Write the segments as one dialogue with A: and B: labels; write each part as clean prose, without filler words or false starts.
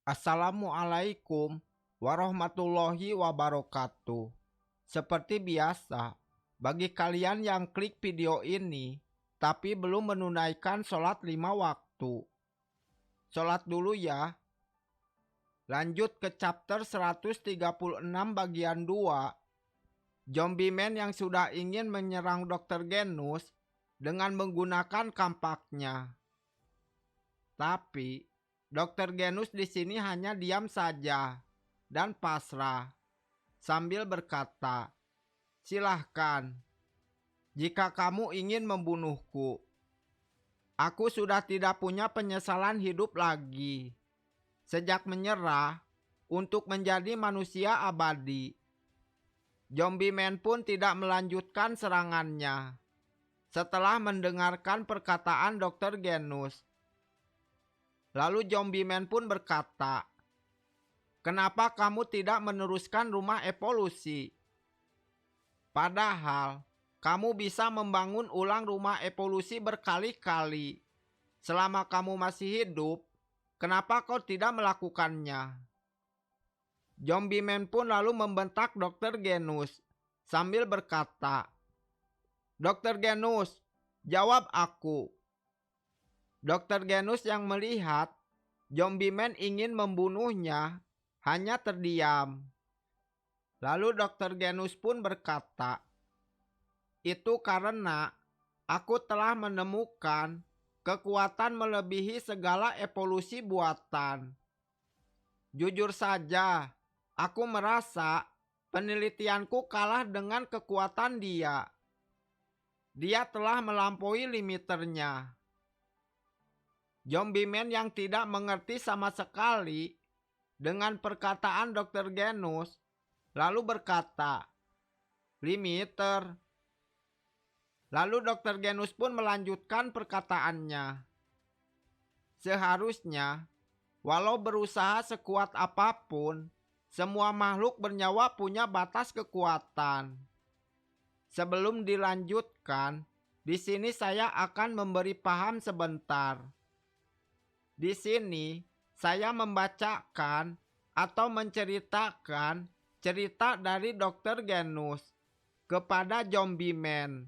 A: Assalamualaikum warahmatullahi wabarakatuh. Seperti biasa, bagi kalian yang klik video ini tapi belum menunaikan sholat 5 waktu, sholat dulu ya. Lanjut ke chapter 136 bagian 2. Zombie Man yang sudah ingin menyerang Dr. Genus dengan menggunakan kampaknya. Tapi Dr. Genus di sini hanya diam saja dan pasrah sambil berkata, "Silahkan, jika kamu ingin membunuhku. Aku sudah tidak punya penyesalan hidup lagi sejak menyerah untuk menjadi manusia abadi." Zombie Man pun tidak melanjutkan serangannya setelah mendengarkan perkataan Dr. Genus. Lalu Zombie Man pun berkata, "Kenapa kamu tidak meneruskan rumah evolusi? Padahal kamu bisa membangun ulang rumah evolusi berkali-kali. Selama kamu masih hidup, kenapa kau tidak melakukannya?" Zombie Man pun lalu membentak Dr. Genus sambil berkata, "Dr. Genus, jawab aku." Dr. Genus yang melihat Zombie Man ingin membunuhnya hanya terdiam. Lalu Dr. Genus pun berkata, "Itu karena aku telah menemukan kekuatan melebihi segala evolusi buatan. Jujur saja, aku merasa penelitianku kalah dengan kekuatan dia. Dia telah melampaui limiternya." Zombie Man yang tidak mengerti sama sekali dengan perkataan Dr. Genus lalu berkata, "Limiter." Lalu Dr. Genus pun melanjutkan perkataannya, "Seharusnya, walau berusaha sekuat apapun, semua makhluk bernyawa punya batas kekuatan." Sebelum dilanjutkan, di sini saya akan memberi paham sebentar. Di sini saya membacakan atau menceritakan cerita dari Dr. Genus kepada Zombie Man.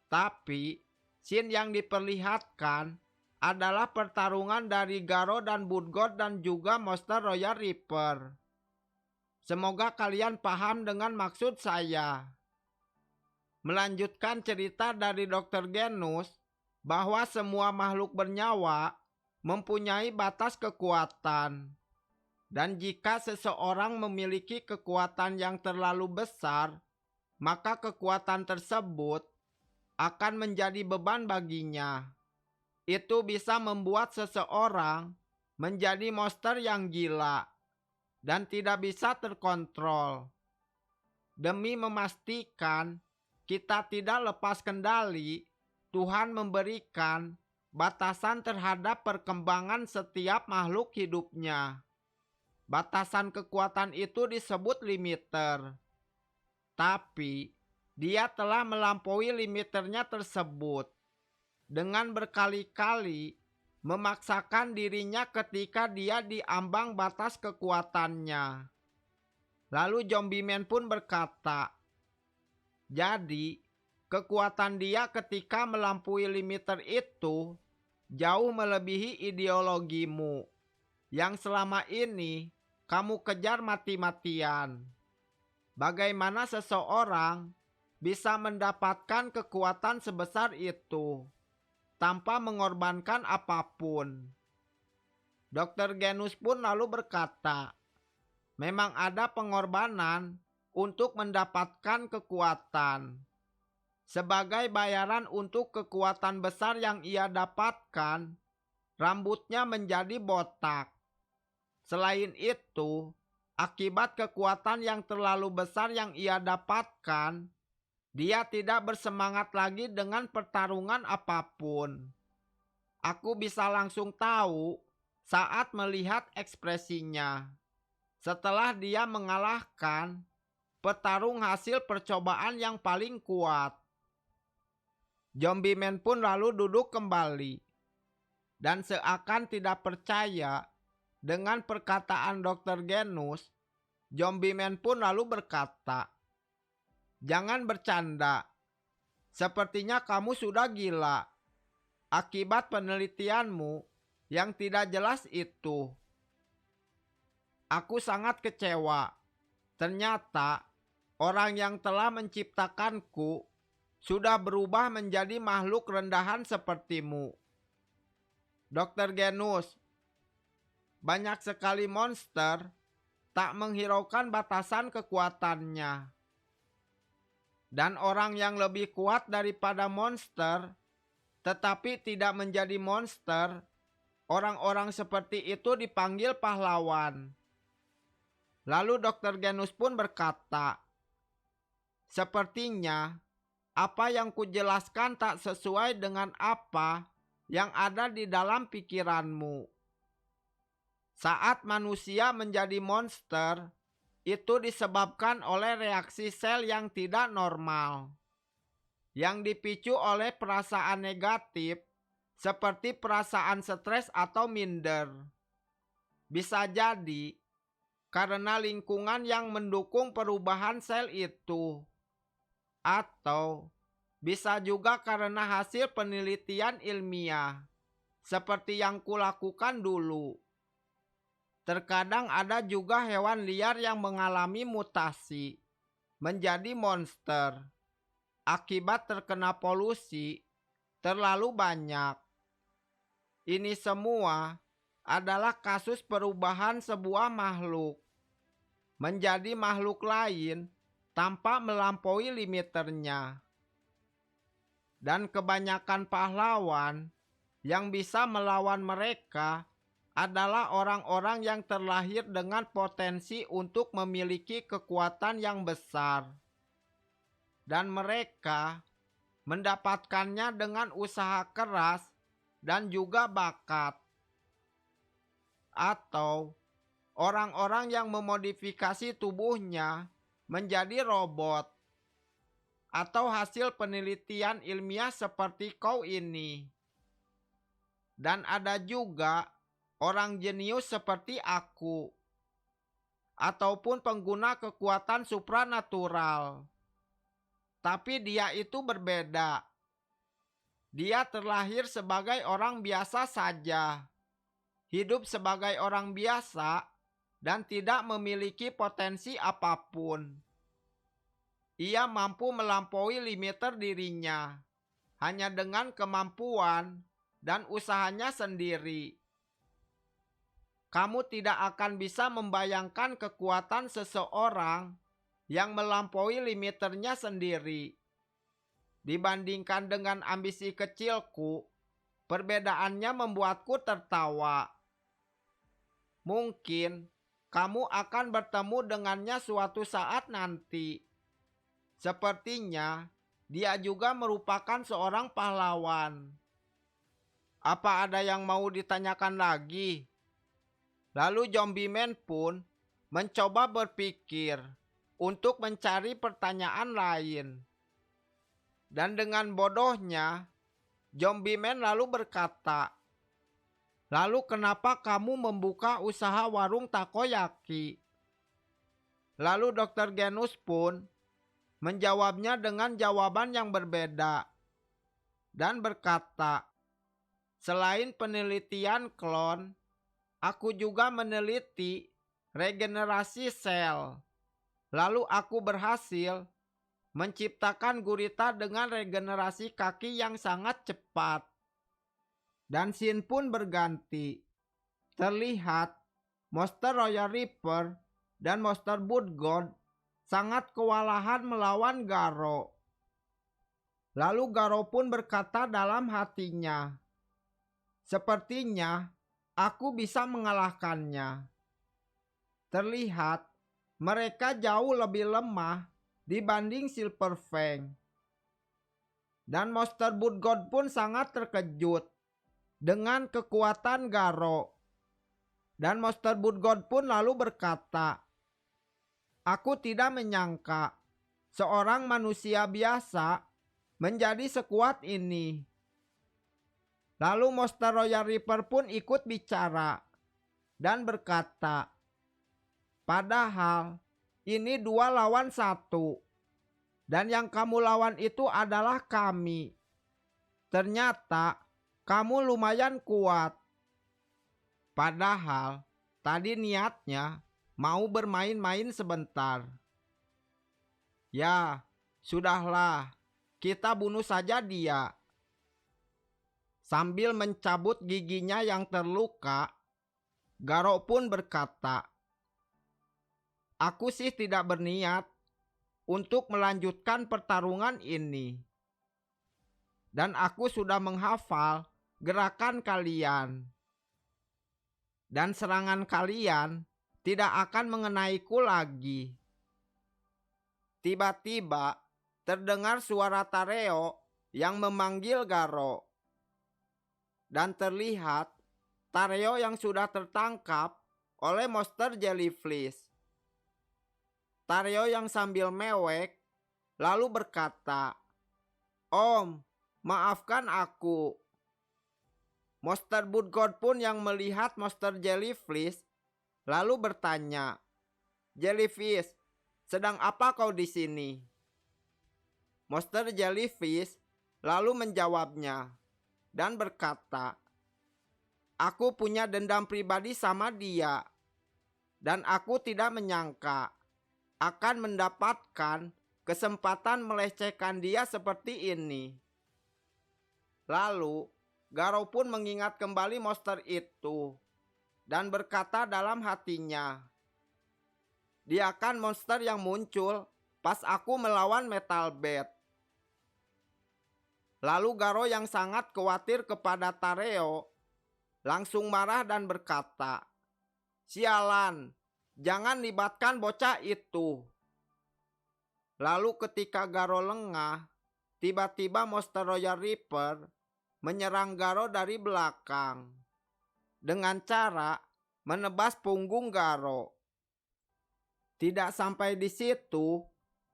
A: Tapi scene yang diperlihatkan adalah pertarungan dari Garo dan Budgod dan juga Monster Royal Reaper. Semoga kalian paham dengan maksud saya. Melanjutkan cerita dari Dr. Genus bahwa semua makhluk bernyawa mempunyai batas kekuatan. Dan jika seseorang memiliki kekuatan yang terlalu besar, maka kekuatan tersebut akan menjadi beban baginya. Itu bisa membuat seseorang menjadi monster yang gila dan tidak bisa terkontrol. Demi memastikan kita tidak lepas kendali, Tuhan memberikan batasan terhadap perkembangan setiap makhluk hidupnya. Batasan kekuatan itu disebut limiter. Tapi dia telah melampaui limiternya tersebut dengan berkali-kali memaksakan dirinya ketika dia diambang batas kekuatannya. Lalu Zombie Man pun berkata, "Jadi kekuatan dia ketika melampaui limiter itu jauh melebihi ideologimu yang selama ini kamu kejar mati-matian. Bagaimana seseorang bisa mendapatkan kekuatan sebesar itu tanpa mengorbankan apapun?" Dr. Genus pun lalu berkata, "Memang ada pengorbanan untuk mendapatkan kekuatan. Sebagai bayaran untuk kekuatan besar yang ia dapatkan, rambutnya menjadi botak. Selain itu, akibat kekuatan yang terlalu besar yang ia dapatkan, dia tidak bersemangat lagi dengan pertarungan apapun. Aku bisa langsung tahu saat melihat ekspresinya setelah dia mengalahkan petarung hasil percobaan yang paling kuat." Zombie Man pun lalu duduk kembali dan seakan tidak percaya Dengan perkataan Dr. Genus, Zombie Man pun lalu berkata, "Jangan bercanda. Sepertinya kamu sudah gila akibat penelitianmu yang tidak jelas itu. Aku sangat kecewa. Ternyata orang yang telah menciptakanku sudah berubah menjadi makhluk rendahan sepertimu. Dr. Genus, banyak sekali monster tak menghiraukan batasan kekuatannya. Dan orang yang lebih kuat daripada monster, tetapi tidak menjadi monster, orang-orang seperti itu dipanggil pahlawan." Lalu Dr. Genus pun berkata, "Sepertinya apa yang kujelaskan tak sesuai dengan apa yang ada di dalam pikiranmu. Saat manusia menjadi monster, itu disebabkan oleh reaksi sel yang tidak normal, yang dipicu oleh perasaan negatif seperti perasaan stres atau minder. Bisa jadi karena lingkungan yang mendukung perubahan sel itu, atau bisa juga karena hasil penelitian ilmiah, seperti yang kulakukan dulu. Terkadang ada juga hewan liar yang mengalami mutasi menjadi monster akibat terkena polusi terlalu banyak. Ini semua adalah kasus perubahan sebuah makhluk menjadi makhluk lain tanpa melampaui limiternya. Dan kebanyakan pahlawan yang bisa melawan mereka adalah orang-orang yang terlahir dengan potensi untuk memiliki kekuatan yang besar. Dan mereka mendapatkannya dengan usaha keras dan juga bakat. Atau orang-orang yang memodifikasi tubuhnya menjadi robot. Atau hasil penelitian ilmiah seperti kau ini. Dan ada juga orang jenius seperti aku, ataupun pengguna kekuatan supranatural. Tapi dia itu berbeda. Dia terlahir sebagai orang biasa saja, hidup sebagai orang biasa, dan tidak memiliki potensi apapun. Ia mampu melampaui limiter dirinya, hanya dengan kemampuan dan usahanya sendiri. Kamu tidak akan bisa membayangkan kekuatan seseorang yang melampaui limiternya sendiri. Dibandingkan dengan ambisi kecilku, perbedaannya membuatku tertawa. Mungkin kamu akan bertemu dengannya suatu saat nanti. Sepertinya dia juga merupakan seorang pahlawan. Apa ada yang mau ditanyakan lagi?" Lalu Zombie Man pun mencoba berpikir untuk mencari pertanyaan lain. Dan dengan bodohnya, Zombie Man lalu berkata, "Lalu kenapa kamu membuka usaha warung takoyaki?" Lalu Dr. Genus pun menjawabnya dengan jawaban yang berbeda. Dan berkata, "Selain penelitian klon, aku juga meneliti regenerasi sel. Lalu aku berhasil menciptakan gurita dengan regenerasi kaki yang sangat cepat." Dan scene pun berganti. Terlihat monster Royal Reaper dan monster Blood God sangat kewalahan melawan Garo. Lalu Garo pun berkata dalam hatinya, "Sepertinya aku bisa mengalahkannya." Terlihat mereka jauh lebih lemah dibanding Silver Fang. Dan monster Blood God pun sangat terkejut dengan kekuatan Garo. Dan monster Blood God pun lalu berkata, "Aku tidak menyangka seorang manusia biasa menjadi sekuat ini." Lalu monster Royal Reaper pun ikut bicara. dan berkata, "Padahal ini 2 lawan 1, dan yang kamu lawan itu adalah kami. Ternyata kamu lumayan kuat. Padahal tadi niatnya mau bermain-main sebentar. Ya, sudahlah, kita bunuh saja dia." Sambil mencabut giginya yang terluka, Garo pun berkata, "Aku sih tidak berniat untuk melanjutkan pertarungan ini. Dan aku sudah menghafal gerakan kalian. Dan serangan kalian tidak akan mengenaiku lagi." Tiba-tiba terdengar suara Tareo yang memanggil Garo. Dan terlihat Tareo yang sudah tertangkap oleh monster jellyfish. Tareo yang sambil mewek lalu berkata, "Om, maafkan aku." Monster Woodgod pun yang melihat monster jellyfish lalu bertanya, "Jellyfish, sedang apa kau di sini?" Monster jellyfish lalu menjawabnya dan berkata, "Aku punya dendam pribadi sama dia, dan aku tidak menyangka akan mendapatkan kesempatan melecehkan dia seperti ini." Lalu Garo pun mengingat kembali monster itu dan berkata dalam hatinya, "Dia kan monster yang muncul pas aku melawan Metal Bat." Lalu Garo yang sangat khawatir kepada Tareo langsung marah dan berkata, "Sialan, jangan libatkan bocah itu." Lalu ketika Garo lengah, tiba-tiba monster Royal Reaper menyerang Garo dari belakang dengan cara menebas punggung Garo. Tidak sampai di situ,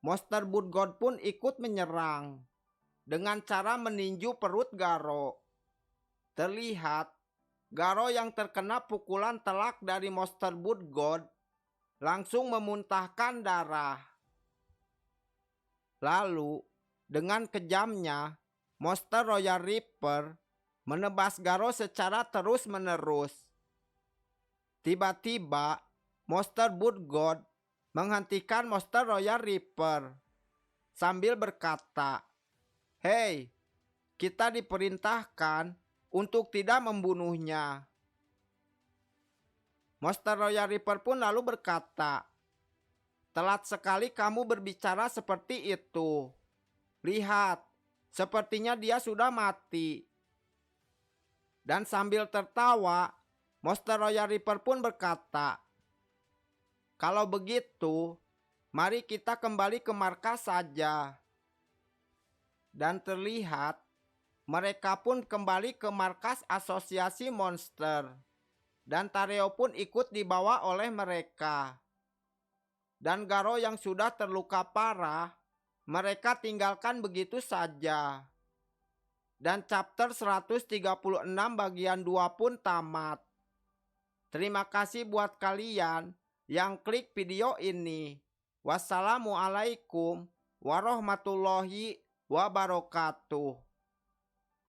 A: monster Woodgod pun ikut menyerang dengan cara meninju perut Garo. Terlihat Garo yang terkena pukulan telak dari monster Woodgod langsung memuntahkan darah. Lalu dengan kejamnya monster Royal Reaper menebas Garo secara terus-menerus. Tiba-tiba monster Woodgod menghentikan monster Royal Reaper sambil berkata, "Hei, kita diperintahkan untuk tidak membunuhnya." Monster Royal Reaper pun lalu berkata, "Telat sekali kamu berbicara seperti itu. Lihat, sepertinya dia sudah mati." Dan sambil tertawa, monster Royal Reaper pun berkata, "Kalau begitu, mari kita kembali ke markas saja." Dan terlihat mereka pun kembali ke markas asosiasi monster. Dan Tareo pun ikut dibawa oleh mereka. Dan Garo yang sudah terluka parah, mereka tinggalkan begitu saja. Dan chapter 136 bagian 2 pun tamat. Terima kasih buat kalian yang klik video ini. Wassalamualaikum warahmatullahi wabarakatuh.